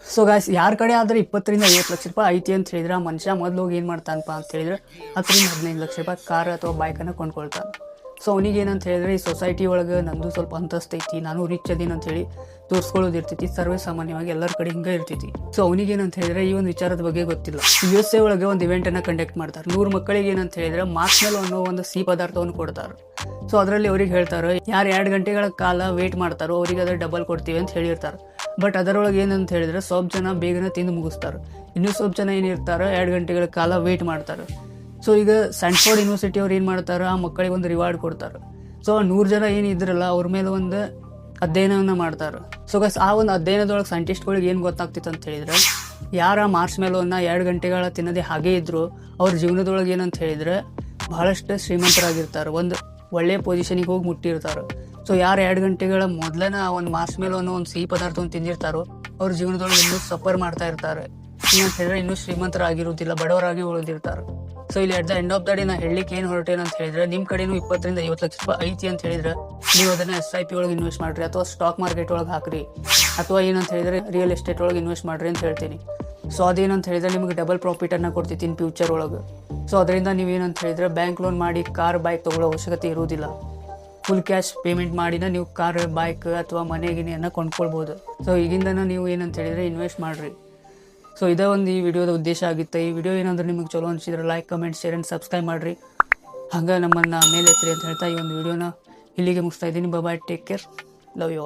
So guys, ಯಾರ ಕಡೆ ಆದರೆ 20 ರಿಂದ 50 ಲಕ್ಷ ರೂಪಾಯಿ ಐತಿ ಅಂತ ಹೇಳಿದ್ರೆ ಆ ಮನುಷ್ಯ ಮೊದಲು ಹೋಗಿ ಏನು ಮಾಡ್ತಾನಪ್ಪ ಅಂತ ಹೇಳಿದ್ರೆ 10 ರಿಂದ 15 ಲಕ್ಷ ರೂಪಾಯಿ ಕಾರ್ ಅಥವಾ ಬೈಕನ್ನು ಕೊಂಡ್ಕೊಳ್ತಾನೆ. ಸೊ ಅವನಿಗೆ ಏನಂತ ಹೇಳಿದ್ರೆ ಈ ಸೊಸೈಟಿ ಒಳಗೆ ನಂದು ಸ್ವಲ್ಪ ಅಂತಸ್ತು ಐತಿ, ನಾನು ರಿಚ್ ಅದೀನಿ ಅಂತ ಹೇಳಿ ತೋರಿಸ್ಕೊಳ್ಳೋದು ಇರ್ತೈತಿ. ಸರ್ವೇ ಸಾಮಾನ್ಯವಾಗಿ ಎಲ್ಲರ ಕಡೆ ಹಿಂಗೆ ಇರ್ತೈತಿ. ಸೊ ಅವನಿಗೆ ಏನಂತ ಹೇಳಿದ್ರೆ ಈ ಒಂದು ವಿಚಾರದ ಬಗ್ಗೆ ಗೊತ್ತಿಲ್ಲ. USA ಒಳಗೆ ಒಂದು ಇವೆಂಟನ್ನು ಕಂಡಕ್ಟ್ ಮಾಡ್ತಾರೆ. 100 ಮಕ್ಕಳಿಗೆ ಏನಂತ ಹೇಳಿದ್ರೆ ಮಾರ್ಕ್ಸ್ಮೆಲ್ ಅನ್ನೋ ಒಂದು ಸಿಹಿ ಪದಾರ್ಥವನ್ನು ಕೊಡ್ತಾರೆ. ಸೊ ಅದರಲ್ಲಿ ಅವ್ರಿಗೆ ಹೇಳ್ತಾರೆ, ಯಾರು 2 ಗಂಟೆಗಳ ಕಾಲ ವೇಟ್ ಮಾಡ್ತಾರೋ ಅವ್ರಿಗೆ ಅದ್ರ ಡಬಲ್ ಕೊಡ್ತೀವಿ ಅಂತ ಹೇಳಿರ್ತಾರೆ. ಬಟ್ ಅದರೊಳಗೆ ಏನಂತ ಹೇಳಿದ್ರೆ ಸ್ವಲ್ಪ ಜನ ಬೇಗನೆ ತಿಂದು ಮುಗಿಸ್ತಾರೆ. ಇನ್ನೂ ಸ್ವಲ್ಪ ಜನ ಏನಿರ್ತಾರೆ 2 ಗಂಟೆಗಳ ಕಾಲ ವೇಟ್ ಮಾಡ್ತಾರೆ. ಸೊ ಈಗ ಸ್ಟ್ಯಾನ್ಫೋರ್ಡ್ ಯೂನಿವರ್ಸಿಟಿ ಅವ್ರು ಏನು ಮಾಡ್ತಾರೆ, ಆ ಮಕ್ಕಳಿಗೆ ಒಂದು ರಿವಾರ್ಡ್ ಕೊಡ್ತಾರೆ. ಸೊ 100 ಜನ ಏನಿದ್ರಲ್ಲ ಅವ್ರ ಮೇಲೆ ಒಂದು ಅಧ್ಯಯನವನ್ನು ಮಾಡ್ತಾರೆ. ಸೊ ಗಸ್ ಆ ಒಂದು ಅಧ್ಯಯನದೊಳಗೆ ಸೈಂಟಿಸ್ಟ್ಗಳಿಗೆ ಏನು ಗೊತ್ತಾಗ್ತಿತ್ತು ಅಂತ ಹೇಳಿದ್ರೆ, ಯಾರ ಮಾರ್ಸ್ ಮೇಲನ್ನು 2 ಗಂಟೆಗಳ ತಿನ್ನೋದೇ ಹಾಗೇ ಇದ್ದರು ಅವ್ರ ಜೀವನದೊಳಗೆ ಏನಂತ ಹೇಳಿದ್ರೆ ಬಹಳಷ್ಟು ಶ್ರೀಮಂತರಾಗಿರ್ತಾರೆ, ಒಂದು ಒಳ್ಳೆಯ ಪೊಸಿಷನಿಗೆ ಹೋಗಿ ಮುಟ್ಟಿರ್ತಾರೆ. ಸೊ ಯಾರು 2 ಗಂಟೆಗಳ ಮೊದಲನ ಒಂದು ಮಾರ್ಸ್ ಮೇಲನ್ನು ಒಂದು ಸಿಹಿ ಪದಾರ್ಥವನ್ನು ತಿಂದಿರ್ತಾರೋ ಅವ್ರ ಜೀವನದೊಳಗೆ ಇನ್ನೂ ಸಫರ್ ಮಾಡ್ತಾ ಇರ್ತಾರೆ. ಏನಂತ ಹೇಳಿದ್ರೆ ಇನ್ನೂ ಶ್ರೀಮಂತರಾಗಿರೋದಿಲ್ಲ, ಬಡವರಾಗಿ ಉಳಿದಿರ್ತಾರೆ. ಸೊ ಇಲ್ಲಿ at the end of the day ನಾ ಹೇಳಲಿಕ್ಕೆ ಏನು ಹೊರಟೇನು ಅಂತ ಹೇಳಿದ್ರೆ, ನಿಮ್ಮ ಕಡೆನೂ 20 ರಿಂದ 50 ಲಕ್ಷ ರೂಪಾಯಿ ಐತಿ ಅಂತ ಹೇಳಿದ್ರೆ ನೀವು ಅದನ್ನು SIP ಒಳಗೆ ಇನ್ವೆಸ್ಟ್ ಮಾಡಿರಿ, ಅಥವಾ ಸ್ಟಾಕ್ ಮಾರ್ಕೆಟ್ ಒಳಗೆ ಹಾಕ್ರಿ, ಅಥವಾ ಏನಂತ ಹೇಳಿದ್ರೆ ರಿಯಲ್ ಎಸ್ಟೇಟ್ ಒಳಗೆ ಇನ್ವೆಸ್ಟ್ ಮಾಡಿರಿ ಅಂತ ಹೇಳ್ತೀನಿ. ಸೊ ಅದೇನಂತ ಹೇಳಿದ್ರೆ ನಿಮಗೆ ಡಬಲ್ ಪ್ರಾಫಿಟನ್ನು ಕೊಡ್ತೈತಿ ಇನ್ ಫ್ಯೂಚರ್ ಒಳಗೆ. ಸೊ ಅದರಿಂದ ನೀವೇನಂತ ಹೇಳಿದ್ರೆ ಬ್ಯಾಂಕ್ ಲೋನ್ ಮಾಡಿ ಕಾರ್ ಬೈಕ್ ತೊಗೊಳ್ಳೋ ಅವಶ್ಯಕತೆ ಇರುವುದಿಲ್ಲ. ಫುಲ್ ಕ್ಯಾಶ್ ಪೇಮೆಂಟ್ ಮಾಡಿನ ನೀವು ಕಾರ್ ಬೈಕ್ ಅಥವಾ ಮನೆಗಿನೆಯನ್ನು ಕೊಂಡ್ಕೊಳ್ಬೋದು. ಸೊ ಈಗಿಂದನ ನೀವು ಏನಂತ ಹೇಳಿದ್ರೆ ಇನ್ವೆಸ್ಟ್ ಮಾಡಿರಿ. ಸೊ ಇದೇ ಒಂದು ಈ ವಿಡಿಯೋದ ಉದ್ದೇಶ ಆಗಿತ್ತು. ಈ ವಿಡಿಯೋ ಏನಾದರೂ ನಿಮಗೆ ಚಲೋ ಅನಿಸಿದ್ರೆ like, comment, share and subscribe ಮಾಡಿರಿ. ಹಂಗೆ ನಮ್ಮನ್ನು ಮೇಲೆ ಎತ್ತರಿ ಅಂತ ಹೇಳ್ತಾ ಈ ಒಂದು ವಿಡಿಯೋನ ಇಲ್ಲಿಗೆ ಮುಗಿಸ್ತಾ ಇದ್ದೀನಿ. Bye, take care, love you all.